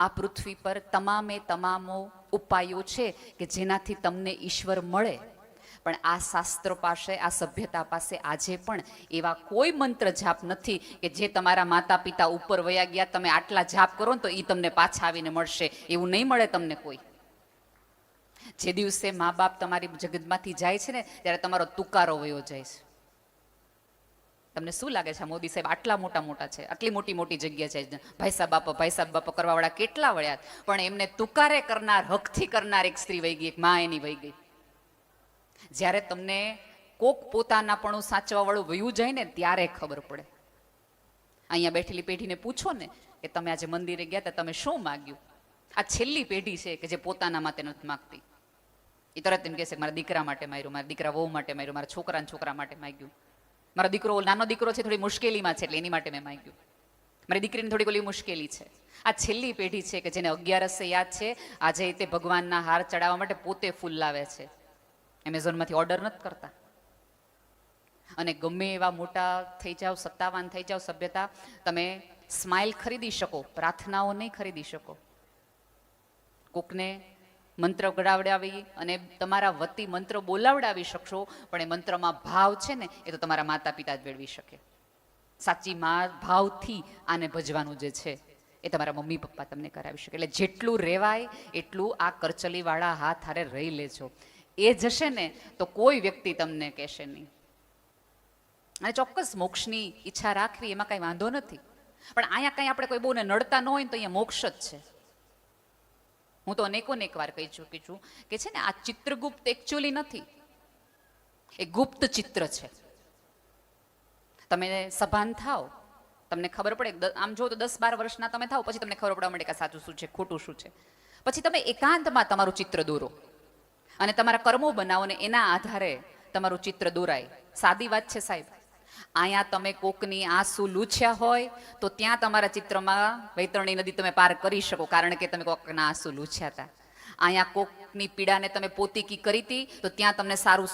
આ પૃથ્વી પર તમામે તમામો ઉપાયો છે કે જેનાથી તમને ઈશ્વર મળે, પણ આ શાસ્ત્રો પાસે, આ સભ્યતા પાસે આજે પણ એવા કોઈ મંત્ર જાપ નથી કે જે તમારા માતા પિતા ઉપર વયા ગયા, તમે આટલા જાપ કરો ને તો એ તમને પાછા આવીને મળશે. એવું નહીં મળે તમને કોઈ. જે દિવસે મા બાપ તમારી જગતમાંથી જાય છે ને, ત્યારે તમારો તુકારો વયો જાય છે. તમને શું લાગે છે મોદી સાહેબ આટલા મોટા મોટા છે, આટલી મોટી મોટી જગ્યા છે, ભાઈ સાહેબ બાપા કરવા વાળા કેટલા વળ્યા, પણ એમને તુકારે કરનાર, હકથી કરનાર એક સ્ત્રી વહી ગઈ, એક મા એની વહી ગઈ. જ્યારે તમને કોક પોતાનાપણું સાચવા વાળું વયું જાય ને ત્યારે ખબર પડે. અહીંયા બેઠેલી પેઢીને પૂછો ને કે તમે આજે મંદિરે ગયા હતા, તમે શું માગ્યું? આ છેલ્લી પેઢી છે કે જે પોતાના માટે નથી માગતી. એ તરત એમ કહેશે મારા દીકરા માટે માર્યું, મારા દીકરા વહુ માટે માર્યું, મારા છોકરા માટે માગ્યું, મારો દીકરો નાનો દીકરો છે થોડી મુશ્કેલીમાં છે એટલે એની માટે મેં માગ્યું, મારી દીકરીને થોડીક ઓલી મુશ્કેલી છે. આ છેલ્લી પેઢી છે કે જેને 11 યાદ છે. આજે તે ભગવાનના હાર ચડાવવા માટે પોતે ફૂલ લાવે છે, એમેઝોનમાંથી ઓર્ડર નથી કરતા. અને ગમે એવા મોટા થઈ જાઓ, સત્તાવાન થઈ જાઓ, સભ્યતા, તમે સ્માઇલ ખરીદી શકો, પ્રાર્થનાઓ નહીં ખરીદી શકો. કોકને મંત્ર ગળાવડાવી અને તમારા વતી મંત્ર બોલાવડાવી શકશો, પણ એ મંત્રમાં ભાવ છે ને એ તો તમારા માતા પિતા જ મેળવી શકે. સાચી ભાવથી આને ભજવાનું જે છે એ તમારા મમ્મી પપ્પા તમને કરાવી શકે. એટલે જેટલું રહેવાય એટલું આ કરચલીવાળા હાથ હારે રહી લેજો. એ જશે ને તો કોઈ વ્યક્તિ તમને કહેશે નહીં. અને ચોક્કસ મોક્ષની ઈચ્છા રાખવી એમાં કાંઈ વાંધો નથી, પણ અહીંયા કાંઈ આપણે કોઈ બહુને નડતા ન હોય ને તો અહીંયા મોક્ષ જ છે. હું તો અનેક વાર કહી ચૂકી છું કે છે ને આ ચિત્રગુપ્ત એકચ્યુઅલી નથી, એ ગુપ્ત ચિત્ર છે. તમે સભાન થાવ, તમને ખબર પડે, આમ જો તો 10-12 વર્ષના તમે થાવ પછી તમને ખબર પડવા માંડે કે સાચું શું છે, ખોટું શું છે. પછી તમે એકાંતમાં તમારું ચિત્ર દોરો અને તમારા કર્મો બનાવો ને એના આધારે તમારું ચિત્ર દોરાય. સાદી વાત છે સાહેબ. અહીંયા તમે કોકની આંસુ લૂછ્યા હોય તો ત્યાં તમારા ચિત્રમાં વૈતરણી નદી તમે પાર કરી શકો, કારણ કે તમે કોકના આંસુ લૂછ્યા હતા. અહીંયા કોકની પીડાને તમે પોતીકી કરી હતી તો ત્યાં તમને સારું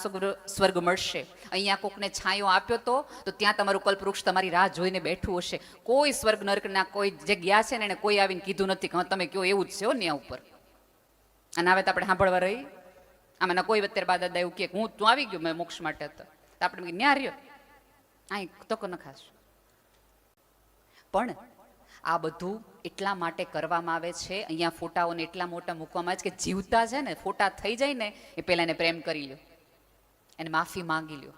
સ્વર્ગ મળશે. અહીંયા કોકને છાંયો આપ્યો તો ત્યાં તમારું કલ્પવૃક્ષ તમારી રાહ જોઈને બેઠું હશે. કોઈ સ્વર્ગ નર્કના કોઈ જે ગયા છે ને એને કોઈ આવીને કીધું નથી કે તમે કયો એવું જ છે ત્યાં ઉપર. અને હવે તો આપણે સાંભળવા રહી, આમાં કોઈ અત્યારે બા દાદા એવું કે હું તું આવી ગયો મેં મોક્ષ માટે હતો, તો આપણે ન્યા રહ્યો અહીં તક ન ખાસ. પણ આ બધું એટલા માટે કરવામાં આવે છે, અહીંયા ફોટાઓને એટલા મોટા મૂકવામાં આવે છે કે જીવતા છે ને ફોટા થઈ જાય ને એ પહેલા એને પ્રેમ કરી લ્યો, એને માફી માંગી લ્યો.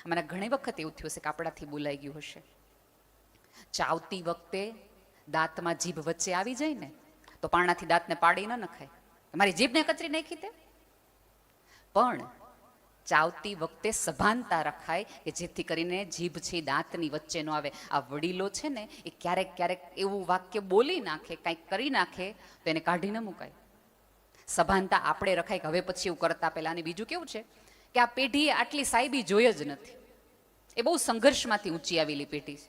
મને ઘણી વખત એવું થયું હશે કે આપણાથી બોલાઈ ગયું હશે. ચાવતી વખતે દાંતમાં જીભ વચ્ચે આવી જાય ને તો પાણાથી દાંતને પાડી ન નખાય. મારી જીભને કચરી નાખી તે, પણ ચાવતી વખતે સભાનતા રખાય કે જેથી કરીને જીભ છે દાંતની વચ્ચે ન આવે. આ વડીલો છે ને એ ક્યારેક ક્યારેક એવું વાક્ય બોલી નાખે, કંઈક કરી નાખે તો એને કાઢી ન મુકાય. સભાનતા આપણે રખાય કે હવે પછી એવું કરતા પહેલા. અને બીજું કેવું છે કે આ પેઢીએ આટલી સાહેબી જોઈ જ નથી, એ બહુ સંઘર્ષમાંથી ઊંચી આવેલી પેઢી છે.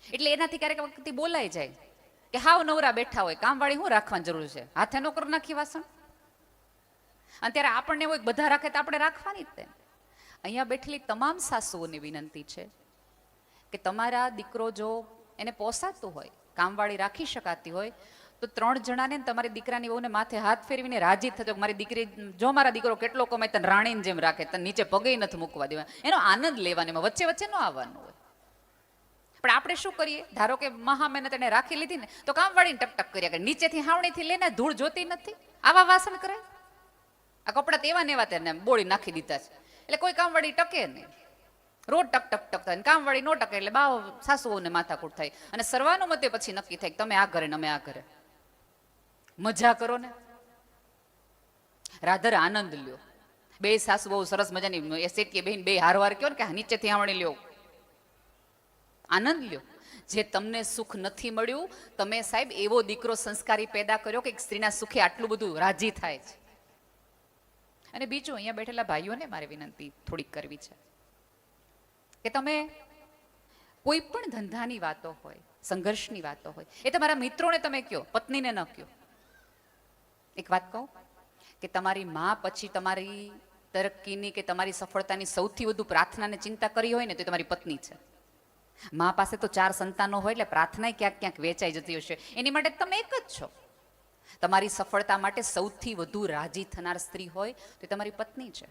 એટલે એનાથી ક્યારેક વખતે બોલાઈ જાય કે હાવ નવરા બેઠા હોય, કામવાળી શું રાખવાની જરૂર છે, હાથે નો કરી નાખી વાસણ. અને ત્યારે આપણને હોય બધા રાખે તો આપણે રાખવાની જ તે. અહીંયા બેઠેલી તમામ સાસુઓને વિનંતી છે કે તમારા દીકરો જો એને પોસાતું હોય, કામવાળી રાખી શકાતી હોય, તો 3 જણાને તમારી દીકરાની વહુને માથે હાથ ફેરવીને રાજી થજો. મારી દીકરી જો મારા દીકરો કેટલો કમાય તને રાણીની જેમ રાખે, તને નીચે પગે નથી મૂકવા દેવા, એનો આનંદ લેવાનો, એમાં વચ્ચે વચ્ચે ન આવવાનું હોય. પણ આપણે શું કરીએ, ધારો કે મહા મહેનત એને રાખી લીધી ને તો કામવાળીને ટકટક કર્યા કરે, નીચેથી હાવણીથી લઈને ધૂળ જોતી નથી, આવા વાસણ કરે. આ કપડા તેવા ને એવા તેને બોળી નાખી દીધા છે એટલે કોઈ કામવાળી ટકે નહીં, રોજ ટક ટક ટક થાય. કામવાળી નો ટકે એટલે બાવ સાસુઓને માથાકૂટ થાય. અને સર્વાનુમતે પછી નક્કી થાય કે તમે આ ઘરે ને અમે આ ઘરે. મજા કરો ને, રાધર આનંદ લ્યો. 2 સાસુ બહુ સરસ મજાની એ શેઠીએ બહેન 2 હારવાર કયો ને કે નીચેથી હાવણી લ્યો, આનંદ લ્યો. જે તમને સુખ નથી મળ્યું, તમે સાહેબ એવો દીકરો સંસ્કારી પેદા કર્યો કે સ્ત્રીના સુખે આટલું બધું રાજી થાય છે. અને બીજું, અહીંયા બેઠેલા ભાઈઓને મારે વિનંતી થોડીક કરવી છે કે તમે કોઈ પણ ધંધાની વાતો હોય, સંઘર્ષની વાતો હોય, એ તમારા મિત્રોને તમે કહો, પત્નીને ન કહો. એક વાત કહું કે તમારી માં પછી તમારી તરક્કીની કે તમારી સફળતાની સૌથી વધુ પ્રાર્થનાને ચિંતા કરી હોય ને તો તમારી પત્ની છે. મા પાસે તો 4 સંતાનો હોય એટલે પ્રાર્થના ક્યાંક ક્યાંક વેચાઈ જતી હશે. એની માટે તમે એક જ છો. તમારી સફળતા માટે સૌથી વધુ રાજી થનાર સ્ત્રી હોય તો એ તમારી પત્ની છે.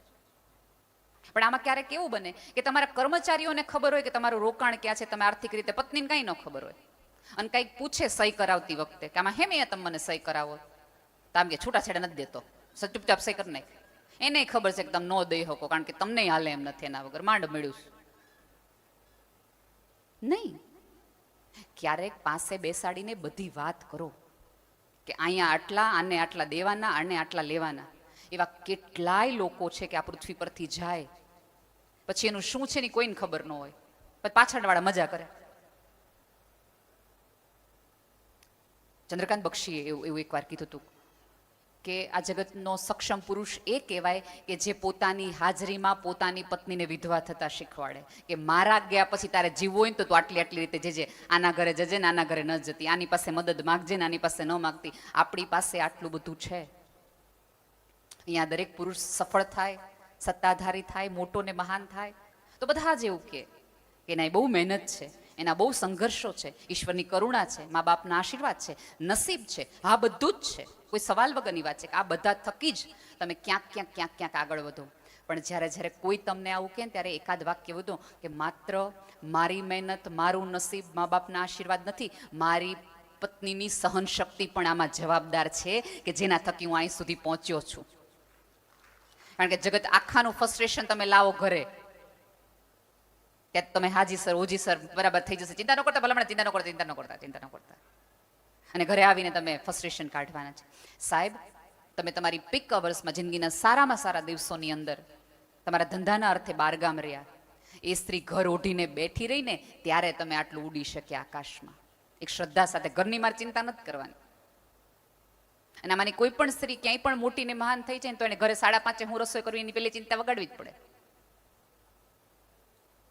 પણ આમાં ક્યારેક એવું બને કે તમારા કર્મચારીઓને ખબર હોય કે તમારું રોકાણ ક્યાં છે, તમે આર્થિક રીતે, પત્નીને કાંઈ ન ખબર હોય અને કંઈક પૂછે સહી કરાવતી વખતે કે આમાં હેમ તમે મને સહી કરાવો, તો આમ કે છૂટાછેડા નથી દેતો, ચૂપચાપ સહી કરી નાખ. એને ખબર છે કે તમે ન દઈ શકો કારણ કે તમને હાલે એમ નથી, એના વગર માંડ મળ્યું નહીં. ક્યારેક પાસે બેસાડીને બધી વાત કરો કે અહીંયા આટલા, આને આટલા દેવાના, આને આટલા લેવાના. એવા કેટલાય લોકો છે કે આ પૃથ્વી પરથી જાય પછી એનું શું છે ને કોઈને ખબર ન હોય, પછી પાછળવાળા મજા કરે. ચંદ્રકાંત બક્ષીએ એવું એકવાર કીધું હતું કે આ જગતનો સક્ષમ પુરુષ એ કહેવાય કે જે પોતાની હાજરીમાં પોતાની પત્નીને વિધવા થતા શીખવાડે કે મારા ગયા પછી તારે જીવવું હોય ને તો તું આટલી આટલી રીતે જજે, આના ઘરે જજે ને આના ઘરે ન જતી, આની પાસે મદદ માગજે ને આની પાસે ન માગતી. આપણી પાસે આટલું બધું છે. અહીંયા દરેક પુરુષ સફળ થાય, સત્તાધારી થાય, મોટો ને મહાન થાય તો બધા જ એવું કે એના બહુ મહેનત છે, એના બહુ સંઘર્ષો છે, ઈશ્વરની કરુણા છે, મા બાપના આશીર્વાદ છે, નસીબ છે. હા, બધું જ છે. કોઈ સવાલ વગરની વાત છે કે આ બધા થકી જ તમે ક્યાંક આગળ વધો. પણ જ્યારે કોઈ તમને આવું કહે ત્યારે એકાદ વાક્ય વધો કે માત્ર મારી મહેનત, મારું નસીબ, મા બાપના આશીર્વાદ નથી, મારી પત્નીની સહન શક્તિ પણ આમાં જવાબદાર છે કે જેના થકી હું અહીં સુધી પહોંચ્યો છું. કારણ કે જગત આખાનું ફ્રસ્ટ્રેશન તમે લાવો ઘરે ત્યાં તમે હાજી સર, ઓજી સર, બરાબર થઈ જશે, ચિંતા ન કરતા, ભલા ચિંતા ન કરતા. અને ઘરે આવીને તમે ફ્રસ્ટ્રેશન કાઢવાના છે. સાહેબ, તમે તમારી પીક અવર્સમાં જિંદગીના સારામાં સારા દિવસોની અંદર તમારા ધંધાના અર્થે બહારગામ રહ્યા, એ સ્ત્રી ઘર ઓઢીને બેઠી રહીને ત્યારે તમે આટલું ઉડી શક્યા આકાશમાં. એક શ્રદ્ધા સાથે ઘરની મારે ચિંતા નથી કરવાની. અને આમાંની કોઈ પણ સ્ત્રી ક્યાંય પણ મોટી ને મહાન થઈ જાય ને તો એને ઘરે 5:30 હું રસોઈ કરું એની પેલી ચિંતા વગાડવી જ પડે.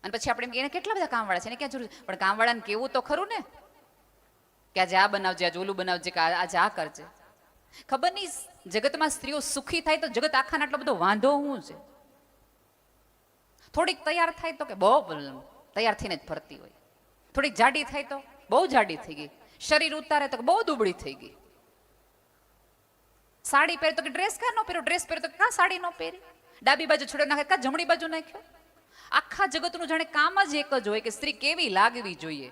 અને પછી આપણે એને કેટલા બધા કામવાળા છે, એને ક્યાં જરૂર, પણ કામવાળાને કેવું તો ખરું ને કે આજે આ બનાવજે, આજે ઓલું બનાવજે, કે આજે આ કરજે. ખબર નહીં જગતમાં સ્ત્રીઓ સુખી થાય તો જગત આખાને આટલો બધો વાંધો શું છે. થોડીક તૈયાર થાય તો કે બહુ તૈયાર થઈને જ ફરતી હોય, થોડીક જાડી થાય તો બહુ જાડી થઈ ગઈ, શરીર ઉતારે તો બહુ દુબળી થઈ ગઈ, સાડી પહેરે તો કે ડ્રેસ કા ન પહેરો, ડ્રેસ પહેરે તો કા સાડી ન પહેરી, ડાબી બાજુ છોડે નાખે કા જમણી બાજુ નાખ્યો. આખા જગતનું જાણે કામ જ એક જ હોય કે સ્ત્રી કેવી લાગવી જોઈએ.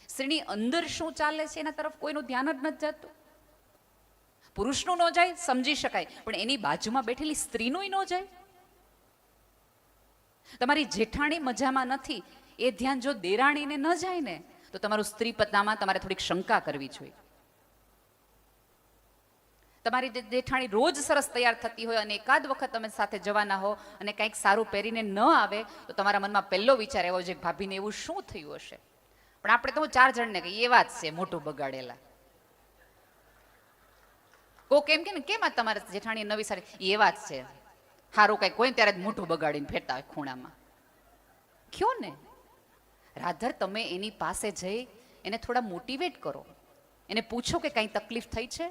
સ્ત્રીની અંદર શું ચાલે છે એના તરફ કોઈનું ધ્યાન જ નથી જતું. પુરુષનું ન જાય સમજી શકાય, પણ એની બાજુમાં બેઠેલી સ્ત્રીનું ન જાય. તમારી જેઠાણી મજામાં નથી એ ધ્યાન જો દેરાણીને ન જાય ને તો તમારું સ્ત્રી પત્નામાં તમારે થોડીક શંકા કરવી જોઈએ. તમારી જેઠાણી રોજ સરસ તૈયાર થતી હોય અને એકાદ વખત તમે સાથે જવાના હો અને કંઈક સારું પહેરીને ન આવે તો તમારા મનમાં પહેલો વિચાર એવો છે કે ભાભીને એવું શું થયું હશે. પણ આપણે તો 4 જણને કહીએ એ વાત છે મોટું બગાડેલા. કો કેમ કે ને કેમ આ તમારે જેઠાણી નવી સારી, એ વાત છે સારું કંઈક હોય ત્યારે જ મોટું બગાડીને ફેરતા હોય ખૂણામાં. કયો ને રાધર, તમે એની પાસે જઈ એને થોડા મોટિવેટ કરો, એને પૂછો કે કંઈ તકલીફ થઈ છે,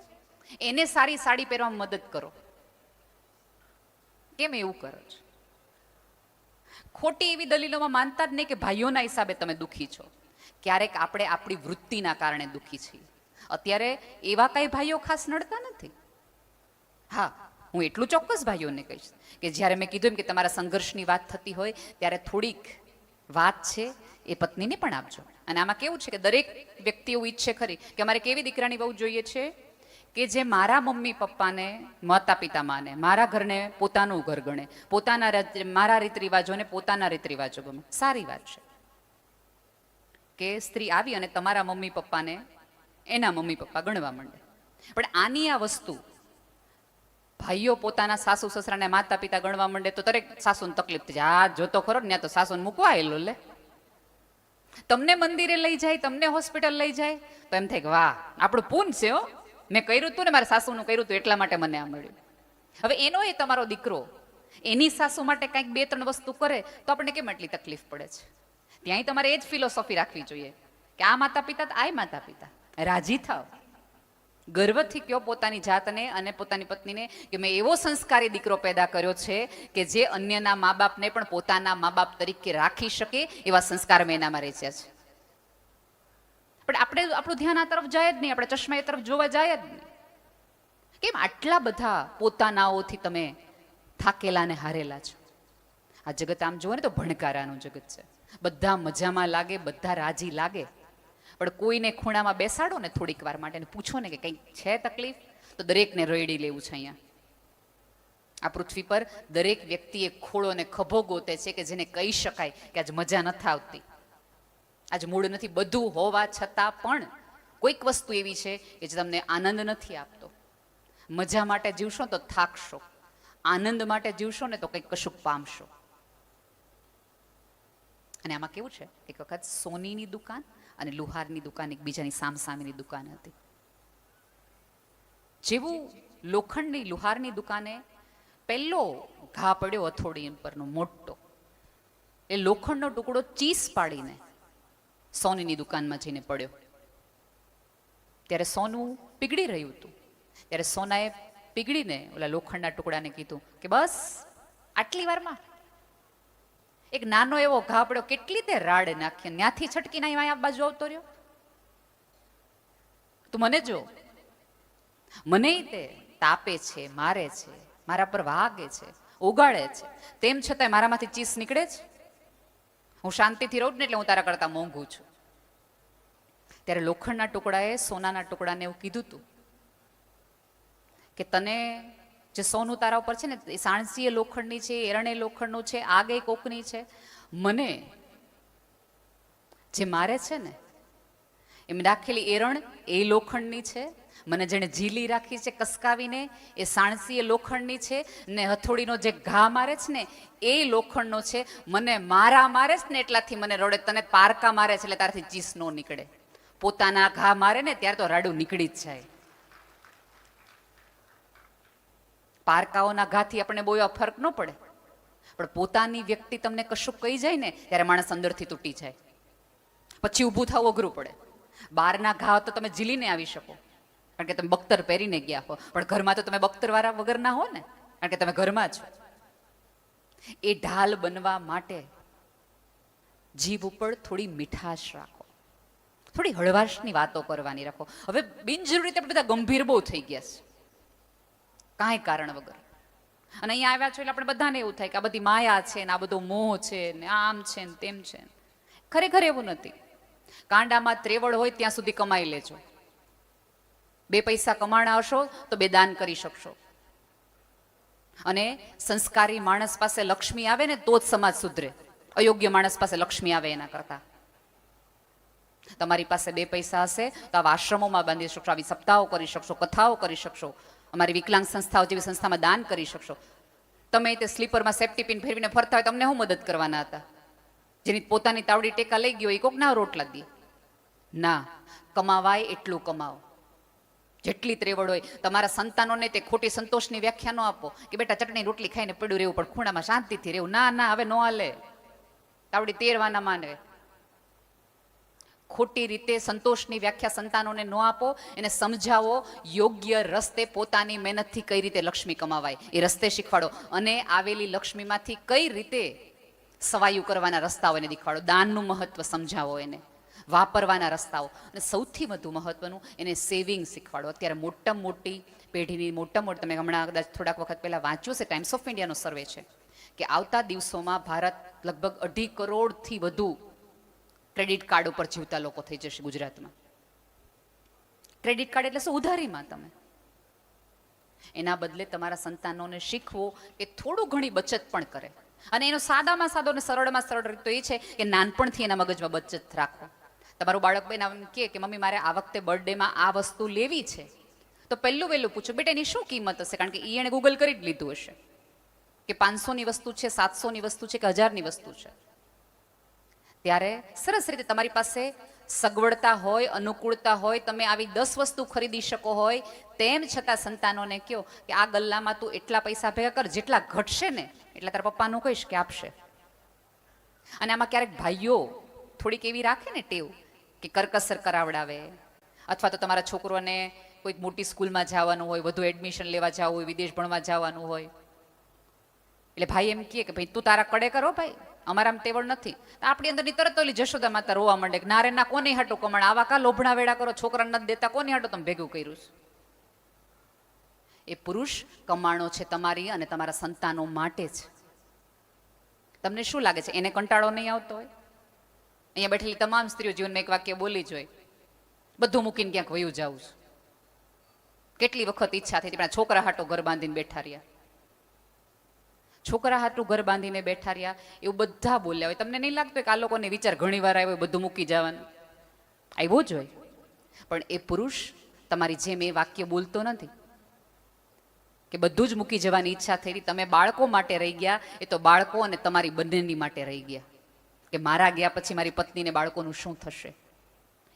એને સારી સાડી પહેરવામાં મદદ કરો. કેમ એવું કરો છો? ખોટી એવી દલીલોમાં માનતા જ નહીં કે ભાઈઓના હિસાબે તમે દુઃખી છો. ક્યારેક આપણે આપણી વૃત્તિના કારણે દુઃખી છીએ. અત્યારે એવા કઈ ભાઈઓ ખાસ નડતા નથી. હા, હું એટલું ચોક્કસ ભાઈઓને કહીશ કે જ્યારે મેં કીધું એમ કે તમારા સંઘર્ષની વાત થતી હોય ત્યારે થોડીક વાત છે એ પત્નીને પણ આપજો. અને આમાં કેવું છે કે દરેક વ્યક્તિ એવું ઈચ્છે ખરી કે અમારે કેવી દીકરાની બહુ જોઈએ છે કે જે મારા મમ્મી પપ્પાને, માતા પિતા માને, મારા ઘરને પોતાનું ઘર ગણે, મારા રીત રિવાજોને પોતાના રીત રિવાજો ગમે. સારી વાત છે કે સ્ત્રી આવી અને તમારા મમ્મી પપ્પાને એના મમ્મી પપ્પા ગણવા માંડે. પણ આની આ વસ્તુ ભાઈઓ પોતાના સાસુ સસરાને માતા પિતા ગણવા માંડે તો દરેક સાસુને તકલીફ થઈ જાય. આ જોતો ખરો ને, ત્યાં તો સાસુને મૂકવા આવેલો લે. તમને મંદિરે લઈ જાય, તમને હોસ્પિટલ લઈ જાય તો એમ થાય કે વાહ આપણું પૂન છે, હો મેં કર્યું હતું ને, મારા સાસુનું કર્યું હતું એટલા માટે મને આ મળ્યું. હવે એનો એ તમારો દીકરો એની સાસુ માટે કંઈક 2-3 વસ્તુ કરે તો આપણને કેમ એટલી તકલીફ પડે છે. ત્યાંય તમારે એ જ ફિલોસોફી રાખવી જોઈએ કે આ માતા પિતા, આ માતા પિતા, રાજી થાવ. ગર્વથી કયો પોતાની જાતને અને પોતાની પત્નીને કે મેં એવો સંસ્કારી દીકરો પેદા કર્યો છે કે જે અન્યના મા બાપને પણ પોતાના મા બાપ તરીકે રાખી શકે એવા સંસ્કાર મેં એનામાં રચ્યા છે. પણ આપણે આપણું ધ્યાન આ તરફ જાય જ નહીં, આપણે ચશ્મા એ તરફ જોવા જાય જ નહીં. કેમ આટલા બધા પોતાનાઓથી તમે થાકેલા ને હારેલા છો? આ જગત આમ જુઓ ને તો ભણકારાનું જગત છે. બધા મજામાં લાગે, બધા રાજી લાગે, પણ કોઈને ખૂણામાં બેસાડો ને થોડીક વાર માટે પૂછો ને કે કંઈક છે તકલીફ, તો દરેકને રડી લેવું છે. અહીંયા આ પૃથ્વી પર દરેક વ્યક્તિએ ખોળો ને ખભો ગોતે છે કે જેને કહી શકાય કે આજ મજા નથી આવતી, આજ મૂડ નથી. બધું હોવા છતાં પણ કોઈક વસ્તુ એવી છે કે જે તમને આનંદ નથી આપતો. મજા માટે જીવશો તો થાકશો, આનંદ માટે જીવશો ને તો કંઈક કશુંક પામશો. અને આમાં કેવું છે, એક વખત સોનીની દુકાન અને લુહારની દુકાન એકબીજાની સામસામેની દુકાન હતી. જેવું લોખંડની લુહારની દુકાને પહેલો ઘા પડ્યો હથોડી પરનો મોટો, એ લોખંડનો ટુકડો ચીસ પાડીને સોનીની દુકાનમાં જઈને પડ્યો. ત્યારે સોનું પીગળી રહ્યું હતું. ત્યારે સોનાએ પીગળીને ઓલા લોખંડના ટુકડાને કીધું કે બસ આટલી વારમાં એક નાનો એવો ઘા પડ્યો, કેટલી તે રાડ નાખી, ત્યાંથી છટકીને આ બાજુ આવતો રહ્યો. તું મને જો, મને તે તાપે છે, મારે છે, મારા પર વાગે છે, ઓગાળે છે, તેમ છતાંય મારામાંથી ચીસ નીકળે છે. હું શાંતિથી રહું ને એટલે હું તારા કરતા મોંઘું છું. ત્યારે લોખંડના ટુકડાએ સોનાના ટુકડાને એવું કીધું તું કે તને જે સોનું તારા ઉપર છે ને એ સાણસીએ લોખંડની છે, એરણે લોખંડનું છે, આગે કોકની છે. મને જે મારે છે ને એમ રાખેલી એરણ એ લોખંડની છે, મને જેણે ઝીલી રાખી છે કસકાવીને એ સાણસીએ લોખંડની છે, ને હથોડીનો જે ઘા મારે છે ને એ લોખંડનો છે. મને મારા મારે છે ને એટલાથી મને રડે, તને પારકા મારે છે એટલે તારાથી ચીસ નો નીકળે. પોતાના ઘા મારે ને ત્યારે તો રાડું નીકળી જ જાય. પારકાઓના ઘાથી આપણે બહુ એવા ફરક ન પડે, પણ પોતાની વ્યક્તિ તમને કશું કહી જાય ને ત્યારે માણસ અંદરથી તૂટી જાય, પછી ઊભું થવું અઘરું પડે. બહારના ઘા તો તમે ઝીલીને આવી શકો કારણ કે તમે બખ્તર પહેરીને ગયા હો, પણ ઘરમાં તો તમે બખ્તર વાળા વગર ના હો ને, કારણ કે તમે ઘરમાં છો. એ ઢાલ બનવા માટે જીભ ઉપર થોડી મીઠાશ રાખો, થોડી હળવાશની વાતો કરવાની રાખો. હવે બિનજરૂરી રીતે આપણે બધા ગંભીર બહુ થઈ ગયા છે કાંઈ કારણ વગર. અને અહીંયા આવ્યા છો એટલે આપણે બધાને એવું થાય કે આ બધી માયા છે ને આ બધો મોહ છે ને આમ છે ને તેમ છે. ખરેખર એવું નથી. કાંડામાં ત્રેવડ હોય ત્યાં સુધી કમાઈ લેજો. 2 પૈસા કમાણા હશો તો 2 દાન કરી શકશો. અને સંસ્કારી માણસ પાસે લક્ષ્મી આવે ને તો જ સમાજ સુધરે. અયોગ્ય માણસ પાસે લક્ષ્મી આવે એના કરતા. તમારી પાસે 2 પૈસા હશે તો આવા આશ્રમોમાં બાંધી શકશો, આવી સપ્તાહો કરી શકશો, કથાઓ કરી શકશો, અમારી વિકલાંગ સંસ્થાઓ જેવી સંસ્થામાં દાન કરી શકશો. તમે તે સ્લીપરમાં સેફ્ટી પિન ફેરવીને ફરતા હોય, તમને શું મદદ કરવાના હતા? જેની પોતાની તાવડી ટેકા લઈ ગયો એ કોકના રોટલા દે ના. કમાવાય એટલું કમાવો, જેટલી ત્રેવડ હોય. તમારા સંતાનોને તે ખોટી સંતોષની વ્યાખ્યા ન આપો કે બેટા ચટણી રોટલી ખાઈને પડ્યું રહેવું પણ ખૂણામાં શાંતિથી રહેવું. ના ના, હવે ન હાલે. તાવડી તેરવાના માને. ખોટી રીતે સંતોષની વ્યાખ્યા સંતાનોને ન આપો, એને સમજાવો યોગ્ય રસ્તે પોતાની મહેનતથી કઈ રીતે લક્ષ્મી કમાવાય એ રસ્તે શીખવાડો. અને આવેલી લક્ષ્મીમાંથી કઈ રીતે સવાયું કરવાના રસ્તાઓ એને દેખાડો. દાનનું મહત્વ સમજાવો એને, વાપરવાના રસ્તાઓ, અને સૌથી વધુ મહત્વનું એને સેવિંગ શીખવાડો. અત્યારે મોટામાં મોટી પેઢીની મોટી તમે હમણાં કદાચ થોડાક વખત પહેલાં વાંચ્યું છે, ટાઈમ્સ ઓફ ઇન્ડિયાનો સર્વે છે કે આવતા દિવસોમાં ભારત લગભગ 2.5 કરોડથી વધુ ક્રેડિટ કાર્ડ ઉપર જીવતા લોકો થઈ જશે ગુજરાતમાં. ક્રેડિટ કાર્ડ એટલે શું? ઉધારીમાં તમે. એના બદલે તમારા સંતાનોને શીખવો કે થોડું ઘણી બચત પણ કરે. અને એનો સાદામાં સાદો અને સરળમાં સરળ રીત તો એ છે કે નાનપણથી એના મગજમાં બચત રાખો. તમારું બાળક બેન કહે કે મમ્મી મારે આ વખતે બર્થડેમાં આ વસ્તુ લેવી છે, તો પહેલું વહેલું પૂછો બેટા એની શું કિંમત હશે, કારણ કે એને ગૂગલ કરી જ લીધું હશે કે 500ની વસ્તુ છે, 700ની વસ્તુ છે કે 1000ની વસ્તુ છે. ત્યારે સરસ રીતે તમારી પાસે સગવડતા હોય, અનુકૂળતા હોય, તમે આવી 10 વસ્તુ ખરીદી શકો હોય, તેમ છતાં સંતાનોને કહો કે આ ગલ્લામાં તું એટલા પૈસા ભેગા કર, જેટલા ઘટશે ને એટલા તારા પપ્પાનું કહીશ કે આપશે. અને આમાં ક્યારેક ભાઈઓ થોડીક એવી રાખે ને ટેવ કે કરકસર કરાવડાવે, અથવા તો તમારા છોકરોને કોઈક મોટી સ્કૂલમાં જવાનું હોય, વધુ એડમિશન લેવા જવું હોય, વિદેશ ભણવા જવાનું હોય, એટલે ભાઈ એમ કહે કે ભાઈ તું તારા કડે કરો ભાઈ, અમારામાં તેવડ નથી. આપણી અંદરની તરત ઓલી જશોદા માતા રોવા માંડે કે નારે ના કોની હાટું કમણ, આવા કા લોભણા વેડા કરો, છોકરાને નથી દેતા, કોની હાટું તમે ભેગું કર્યું છે? એ પુરુષ કમાણો છે તમારી અને તમારા સંતાનો માટે જ. તમને શું લાગે છે એને કંટાળો નહીં આવતો હોય? અહીંયા બેઠેલી તમામ સ્ત્રીઓ જીવનમાં એક વાક્ય બોલી જ હોય, બધું મૂકીને ક્યાંક વયું જાઉં છું. કેટલી વખત ઈચ્છા થઈ પણ છોકરા હાટો ઘર બાંધીને બેઠા રહ્યા, છોકરા હાટું ઘર બાંધીને બેઠા રહ્યા, એવું બધા બોલ્યા હોય. તમને નહીં લાગતું કે આ લોકોને વિચાર ઘણી વાર આવ્યો બધું મૂકી જવાનું? આવ્યો જ હોય. પણ એ પુરુષ તમારી જેમ એ વાક્ય બોલતો નથી કે બધું જ મૂકી જવાની ઈચ્છા થઈ. તમે બાળકો માટે રહી ગયા, એ તો બાળકો અને તમારી બંનેની માટે રહી ગયા કે મારા ગયા પછી મારી પત્નીને બાળકોનું શું થશે,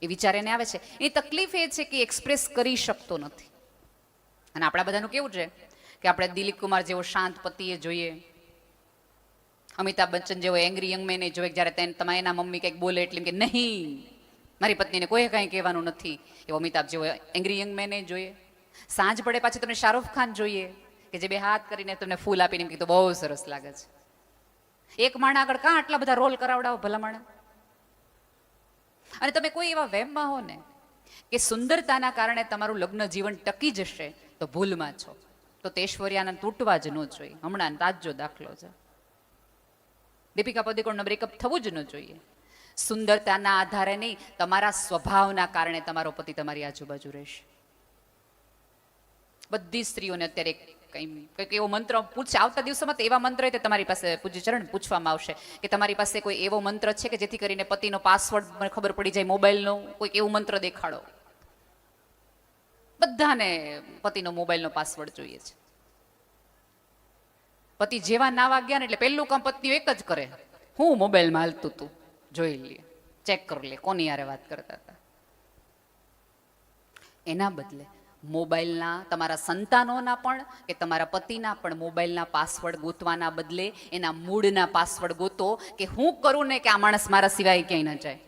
એ વિચાર એને આવે છે. એ તકલીફ એ છે કે એક્સપ્રેસ કરી શકતો નથી. અને આપણા બધાનું કેવું છે કે આપણે દિલીપ કુમાર જેવો શાંત પતિએ જોઈએ, અમિતાભ બચ્ચન જેવો એંગ્રી યંગ મેને જોઈએ, જ્યારે તમે એના મમ્મી કંઈક બોલે એટલે કે નહીં મારી પત્નીને કોઈ કંઈ કહેવાનું નથી, એવો અમિતાભ જેવો એંગ્રી યંગ મેને જોઈએ. સાંજ પડે પાછી તમને શાહરૂખ ખાન જોઈએ કે જે બે હાથ કરીને તમને ફૂલ આપીને કીધું બહુ સરસ લાગે છે. એક માણા આગળ કાં આટલા બધા રોલ કરાવડાવો ભલા માણા? અને તમે કોઈ એવા વહેમમાં હો ને કે સુંદરતાના કારણે તમારું લગ્ન જીવન ટકી જશે, તો ભૂલમાં છો. તો તે ઐશ્વર્યાને તૂટવા જ ન જોઈએ. હમણાં તાજો દાખલો છે, દીપિકા પદુકોણનું બ્રેકઅપ થવું જ ન જોઈએ. સુંદરતાના આધારે નહીં, તમારા સ્વભાવના કારણે તમારો પતિ તમારી આજુબાજુ રહેશે. બધી સ્ત્રીઓને અત્યારે કંઈક એવો મંત્ર પૂછે, આવતા દિવસોમાં તો એવા મંત્ર હોય તે તમારી પાસે પૂજ્ય ચરણ પૂછવામાં આવશે કે તમારી પાસે કોઈ એવો મંત્ર છે કે જેથી કરીને પતિનો પાસવર્ડ મને ખબર પડી જાય, મોબાઈલનો કોઈક એવું મંત્ર દેખાડો. બધાને પતિનો મોબાઈલનો પાસવર્ડ જોઈએ છે. પતિ જેવા નાવા ગયા ને એટલે પહેલું કામ પત્નીઓ એક જ કરે, હું મોબાઈલમાં હાલતું તું જોઈ લે, ચેક કરી લે કોની યારે વાત કરતા હતા. એના બદલે મોબાઈલના તમારા સંતાનોના પણ કે તમારા પતિના પણ મોબાઈલના પાસવર્ડ ગોતવાના બદલે એના મૂળના પાસવર્ડ ગોતો કે હું કરું ને કે આ માણસ મારા સિવાય ક્યાંય ન જાય,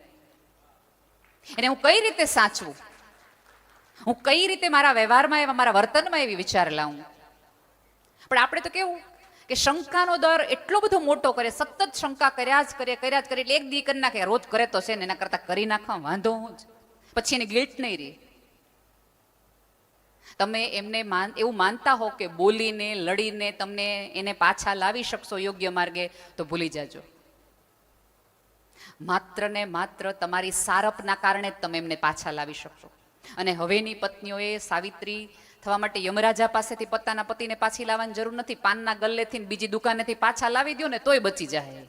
એને હું કઈ રીતે સાચવું, હું કઈ રીતે મારા વ્યવહારમાં એવા મારા વર્તનમાં એવી વિચાર લાવું. પણ આપણે તો કેવું કે શંકાનો દર એટલો બધો મોટો કરે, સતત શંકા કર્યા જ કરે એટલે એક દી કરી નાખે, રોજ કરે તો છે ને એના કરતા કરી નાખવા વાંધો હું જ, પછી એને ગિલ્ટ નહીં રહે. તમે એમને એવું માનતા હો કે બોલીને લડીને તમને એને પાછા લાવી શકશો યોગ્ય માર્ગે, તો ભૂલી જાજો. માત્ર ને માત્ર તમારી સારપના કારણે જ તમે એમને પાછા લાવી શકશો. અને હવેની પત્નીઓએ સાવિત્રી થવા માટે યમરાજા પાસેથી પોતાના પતિને પાછી લાવવાની જરૂર નથી. પાનના ગલ્લેથી બીજી દુકાનેથી પાછા લાવી દો ને તોય બચી જાય.